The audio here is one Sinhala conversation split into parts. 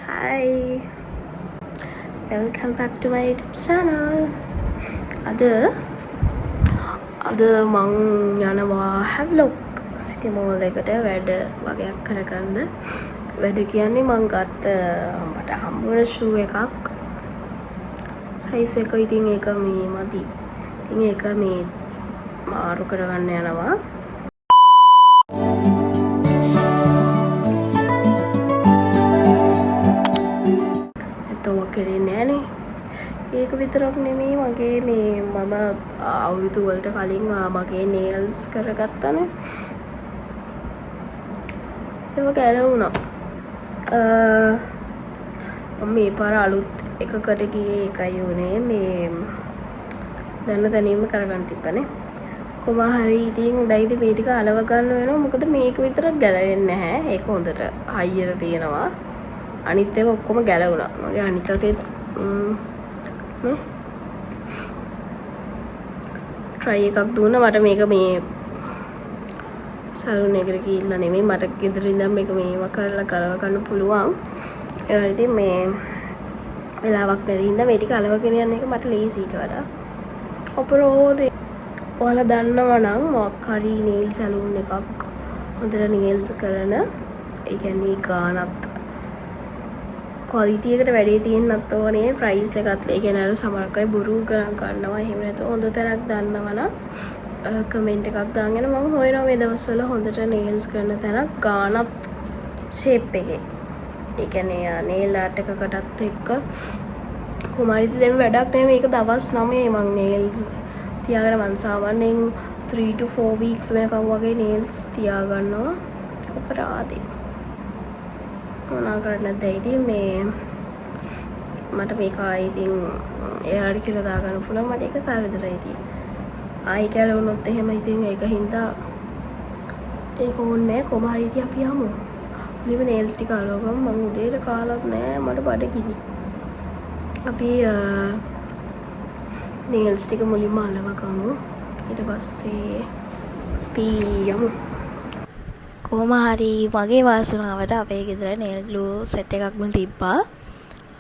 Hi, welcome back to my YouTube channel. අද මං යනවා හැව්ලොක් සිටි මෝල් එකට වැඩ වගේක් කරගන්න. වැඩ කියන්නේ මං ගත්ත මට හම්බුන ෂූ එකක්. සයිස් එක ඉතින් ඒක මේ මදි. ඉතින් ඒක මේ මාරු කරගන්න යනවා. කරන්නේ නෑනේ. ඒක විතරක් නෙමෙයි මගේ මේ මම අවුරුදු වලට කලින් මගේ නේල්ස් කරගත්තානේ. ඒක ගැලවුණා. මම මේ පාර අලුත් එකකට ගියේ ඒකයි උනේ මේ දැන් තනියම කරගන්න තිබ්බනේ. කොහොම හරි ඉතින් උඩයිද මේ ටික අලව ගන්න වෙනවා. මොකද මේක විතරක් ගැලවෙන්නේ නැහැ. ඒක හොඳට හයියට තියෙනවා. අනිත් ඒවා ඔක්කොම ගැලවුණා. මගේ අනිත් අතේ try එකක් දුන්නා. මට මේක මේ සලූන් එකට ගිහිල්ලා නෙමෙයි මට ගෙදර ඉඳන් මේක මේවා කරලා ගලව ගන්න පුළුවන්. ඒ ඉතින් මේ වෙලාවක් නැති හින්දා මේ ටික අලවගෙන යන එක මට ලේසි ඊට වඩා. අපරෝද ඔයාලා දන්නවා නම් මොකක් හරි nail සලූන් එකක් හොඳට nails කරන ඒ කියන්නේ ගානත් quality එකට වැඩි තියෙන්නත් ඕනේ price එකත් ඒ කියන්නේ අර සමහරක් අය බොරු ගණන් ගන්නවා එහෙම නැත්නම් හොඳ තැනක් දන්නවනම් කමෙන්ට් එකක් දාගෙන මම හොයනවා මේ දවස්වල හොඳට nails කරන තැනක් ගානත් shape එකේ ඒ කියන්නේ nail art එකකටත් එක්ක කොමාරිද දැන් වැඩක් නෙමෙයි මේක දවස් 9 මම nails තියාගෙන මං සාමාන්‍යයෙන් 3 to 4 weeks වෙනකම් වගේ nails තියාගන්නවා අපරාධේ මොනා කරන්නද ඉතින් මේ මට මේක ආයි ඉතින් එයාට කියලා දාගන්න පුළුවන් මට ඒක කරදරයි ඉතින් ආයි කියලා වුණොත් එහෙම ඉතින් ඒක හින්දා ඒක ඕනේ කොහොම හරි ඉතින් අපි යමු මුලින්ම nails ටික අරවගමු මම උදේට කාලක් නෑ මට බඩගිනි අපි nails ටික මුලින්ම අලවගමු ඊට පස්සේ අපි යමු කොහොම හරි මගේ වාසනාවට අපේ ගෙදර nail glue set එකක්ම තිබ්බා.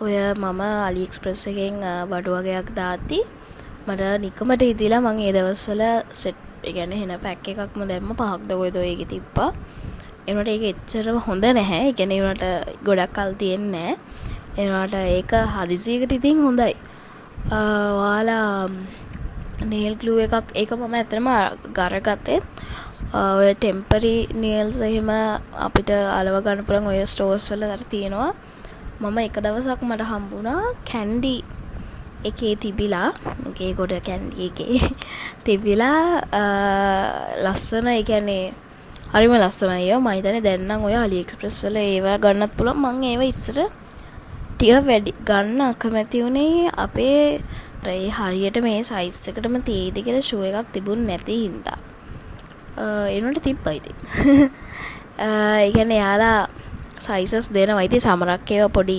ඔය මම AliExpress එකෙන් බඩු වගේක් දාද්දි මට නිකමට හිතිලා මම ඒ දවස්වල set ඒ කියන්නේ එන පැක් එකක්ම දැම්ම 5ක්ද ඔයද ඔයගේ තිබ්බා. ඒ වුණාට ඒක එච්චරම හොඳ නැහැ. ඒ කියන්නේ ඒ වුණාට ගොඩක් කල් තියෙන්නේ නැහැ. ඒ වුණාට ඒක හදිසියකට ඉතින් හොඳයි. ඔයාලා nail glue එකක් ඒක මම ඇත්තටම ගරගත්තේ ඔය ටෙම්පරරි nails එහෙම අපිට අලව ගන්න පුළුවන් ඔය ස්ටෝර්ස් වල අර තියෙනවා මම එක දවසක් මට හම්බුණා කැන්ඩි එකේ තිබිලා ඒකේ කොට කැන්ඩි එකේ තිබිලා ලස්සන ඒ කියන්නේ හරිම ලස්සනයි ඒවා මම හිතන්නේ දැන් නම් ඔය AliExpress වල ඒවා ගන්නත් පුළුවන් මම ඒවා ඉස්සර ටික වැඩි ගන්න අකමැති උනේ අපේ හරියට මේ සයිස් එකටම තියෙයිද කියලා ෂෝ එකක් තිබුණ නැති හින්දා එනට තිබ්බා ඉතින් ඒ කියන්නේ යාලා සයිසස් දෙනවා ඉතින් සමහරක් ඒවා පොඩි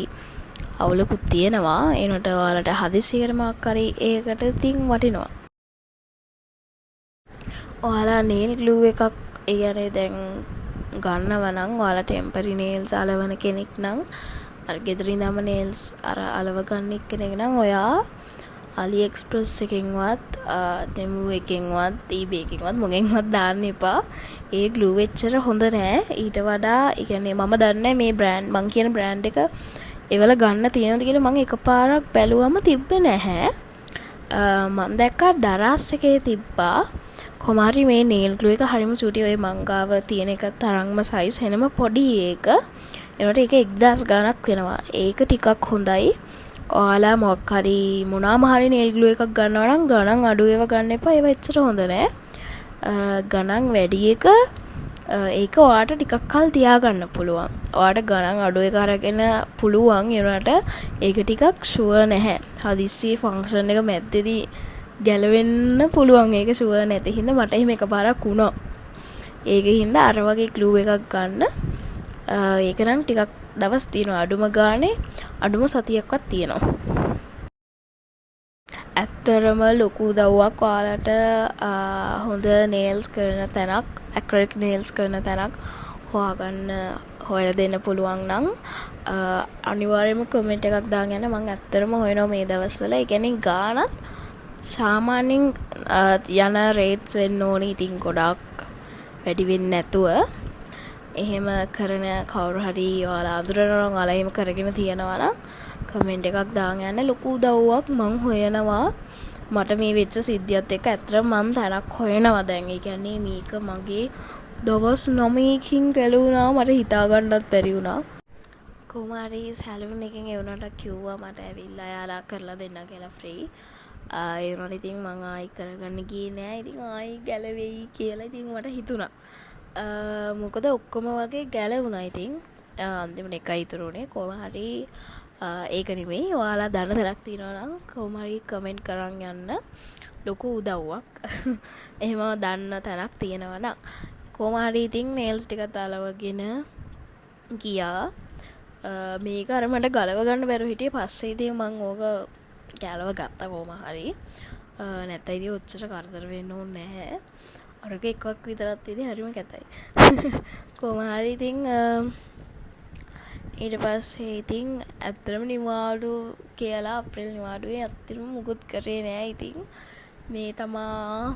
අවුලකුත් තියෙනවා එනට ඔයාලට හදිසියකට මොකක් හරි ඒකට ඉතින් වටිනවා ඔයාලා nail glue එකක් ඒ කියන්නේ දැන් ගන්නවා නම් ඔයාලා temporary nails අලවන කෙනෙක් නම් අර ගෙදර ඉඳන්ම nails අර අලව ගන්න කෙනෙක් නම් ඔයා AliExpress එකෙන්වත් Temu එකෙන්වත් eBay එකෙන්වත් මොකෙන්වත් දාන්න එපා. ඒ glue එච්චර හොඳ නෑ. ඊට වඩා ඒ කියන්නේ මම දන්නේ මේ brand මං කියන brand එක ඒවල ගන්න තියෙනවද කියලා මං එකපාරක් බැලුවම තිබ්බේ නැහැ. මං දැක්කා දරස් එකේ තිබ්බා. කොහොම හරි මේ nail glue එක හරිම චූටි ඔය මංගාව තියෙන එක තරම්ම size වෙනම පොඩි ඒක. ඒනට ඒක 1000 ගණක් වෙනවා. ඒක ටිකක් හොඳයි. ඔයාලා මොකක් හරි මොනවාම හරි nail glue එකක් ගන්නවා නම් ගණන් අඩු ඒවා ගන්න එපා. ඒවා එච්චර හොඳ නෑ. ගණන් වැඩි එක ඒක ඔයාට ටිකක් කල් තියාගන්න පුළුවන්. ඔයාට ගණන් අඩු එක අරගෙන පුළුවන්. ඒ වුණාට ඒක ටිකක් ෂුවර් නැහැ. හදිස්සියේ ෆන්ක්ෂන් එක මැද්දේදී ගැලවෙන්න පුළුවන්. ඒක ෂුවර් නැති හින්දා මට එහෙම එකපාරක් වුණා. ඒකින් අර වගේ glue එකක් ගන්න. ඒක නම් ටිකක් දවස් තියෙනවා අඩුම ගානේ අඩුම සතියක්වත් තියෙනවා. ඇත්තරම ලොකු උදව්වක් ඔයාලට හොඳ nails කරන තැනක් acrylic nails කරන තැනක් හොයලා දෙන්න පුළුවන් නම් අනිවාර්යයෙන්ම කමෙන්ට් එකක් දාන්න යන්න. මම ඇත්තටම හොයනවා මේ දවස්වල. ඒ කියන්නේ ගානත් සාමාන්‍යයෙන් යන රේට්ස් වෙන්න ඕනි. ඉතින් ගොඩක් වැඩි වෙන්නේ නැතුව එහෙම කරන කවුරු හරි ඔයාලා අඳුරනවා නම් ඔයාලා එහෙම කරගෙන තියනවා නම් කමෙන්ට් එකක් දාන්න යන්න. ලොකු උදව්වක් මං හොයනවා. මට මේ වෙච්ච සිද්ධියත් එක්ක ඇත්තටම මං තැනක් හොයනවා දැන්. ඒ කියන්නේ මේක මගේ දවස් 9කින් ගැලවුණා. මට හිතා ගන්නවත් බැරි වුණා. කොහොම හරි සැලුන් එකෙන් එවනට කිව්වා මට ඇවිල්ලා යාලා කරලා දෙන්න කියලා ෆ්‍රී. ඒ වුණාට ඉතින් මං ආයි කරගන්න ගියේ නෑ. ඉතින් ආයි ගැලවෙයි කියලා ඉතින් මට හිතුණා. මොකද ඔක්කොම වගේ ගැලවුණා. ඉතින් අන්තිමට එකයි ඉතුරු වුණේ. කොහොම හරි ඒක නෙමෙයි. ඔයාලා දන්න තැනක් තියෙනවා නම් කොහොම හරි කමෙන්ට් කරන් යන්න. ලොකු උදව්වක්. එහෙම දන්න තැනක් තියෙනවා නම් කොහොම හරි ඉතින් නේල්ස් ටික තලවගෙන ගියා. මේක අර මට ගලව ගන්න බැරුව හිටියේ. පස්සේ ඉතින් මං ඕක ගලව ගත්තා කොහොම හරි. නැත්නම් ඉතින් ඔච්චර කරදර වෙන්න ඕනේ නැහැ. අරක එකක් විතරක් ඉතින් හරිම කැතයි. කොහොම හරි ඉතින් ඊට පස්සේ ඉතින් ඇත්තටම නිවාඩු කියලා අප්‍රේල් නිවාඩුවේ ඇත්තටම මුකුත් කරේ නෑ. ඉතින් මේ තමා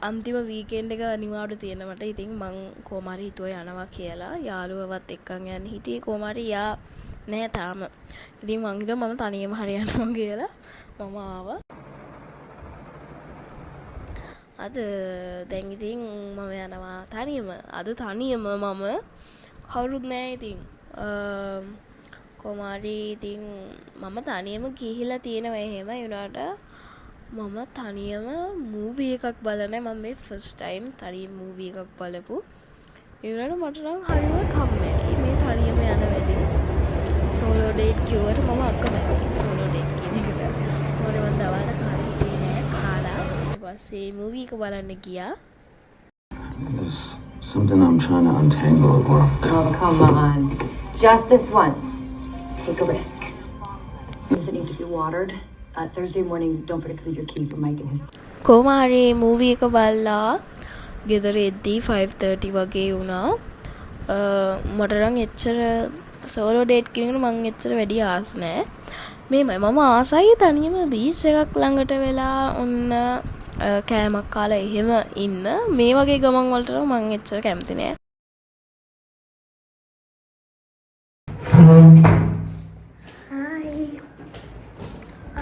අන්තිම වීකෙන්ඩ් එක නිවාඩු තියෙන මට. ඉතින් මං කොහොම හරි හිතුවා යනවා කියලා. යාළුවවත් එක්කන් යන්න හිටියේ. කොහොම හරි යා නෑ තාම. ඉතින් මං හිතුවා මම තනියම හරි යනවා කියලා මම ආවා. අද දැන් ඉතින් මම යනවා තනියම. අද තනියම මම කවුරුත් නෑ. ඉතින් කොහොම හරි ඉතින් මම තනියම ගිහිලා තියෙනවා. එහෙම වුණාට මම තනියම මූවි එකක් බලන්නේ. මම මේ ෆස්ට් ටයිම් තනියම මූවි එකක් බලපු. ඒ වුණාට මට නම් හරිම කම්මැලි මේ තනියම යන වැඩි. සෝලෝ ඩේට් කිව්වට මම අකමැතියි සෝලෝ ඩේට් කියන එකට. මොකද මම දවල්ට කාලේ හිටියේ නෑ. කාලා ඊට පස්සේ මූවි එක බලන්න ගියා. There's something I'm trying to untangle at work. Oh, come on. Just this once. Take a risk. Does it need to be watered? Thursday morning, don't forget to leave your key for Mike and his... කොහොම හරි මූවි එක බලලා ගෙදර එද්දී 5:30 වගේ වුණා. මට නම් එච්චර සෝලෝ ඩේට් කියනකොට මං එච්චර වැඩි ආස නෑ. මේමයි මම ආසයි තනියම බීච් එකක් ළඟට වෙලා ඔන්න කෑමක් කාලා එහෙම ඉන්න. මේ වගේ ගමන් වලට නම් මං එච්චර කැමති නෑ.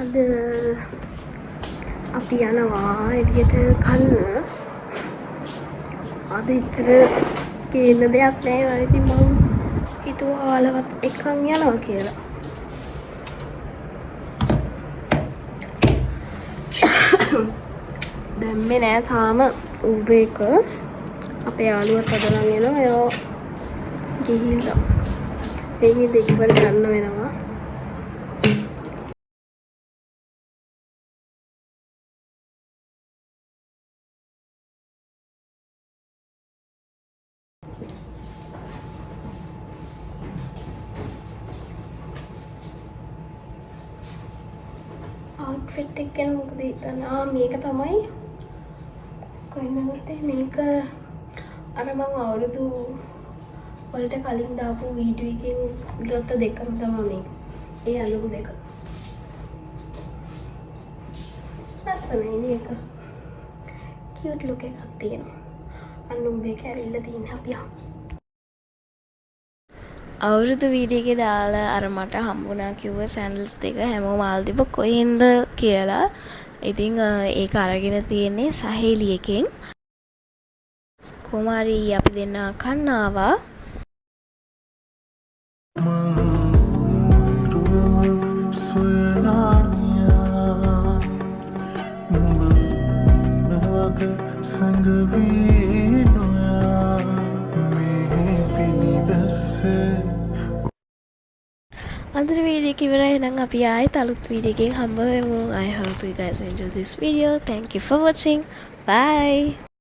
අද අපි යනවා එළියට කන්න. අද ඉතර ගේන්න දෙයක් නැහැ. ඉතින් මම හිතුවා ඔයාලවත් එක්කන් යනවා කියලා. දැම්මේ නෑ තාම Uber එක. අපේ යාළුවත් අද නම් එනවා. එයා ගිහිල්ලා එන්නේ දෙකවල ගන්න වෙනවා. outfit එක ගැන මොකද හිතන්නේ? මේක තමයි කොයිනවත්තේ මේක අර මම අවුරුදු වලට කලින් දාපු වීඩියෝ එකෙන් ගත්ත දෙකම තමයි මේක. ඒ අලුත් දෙක. ලස්සනයි මේක. cute look එකක් තියෙනවා. අන්න උඹේ කැවිල්ල තියෙන අපි අවුරුදු වීඩියෝ එකේ දාලා අර මට හම්බුණා කිව්ව සැන්ඩල්ස් දෙක හැමෝම ආල් තිබ්බ කොහෙන්ද කියලා. ඉතින් ඒක අරගෙන තියෙන්නේ සහේලි එකෙන්. කොමාරි අපි දෙන්න කන්න ආවා. අන්තර වීඩියෝ එක ඉවරයි නම් අපි ආයෙත් අලුත් වීඩියෝ එකකින් හම්බ වෙමු. I hope you guys enjoyed this video. Thank you for watching. Bye.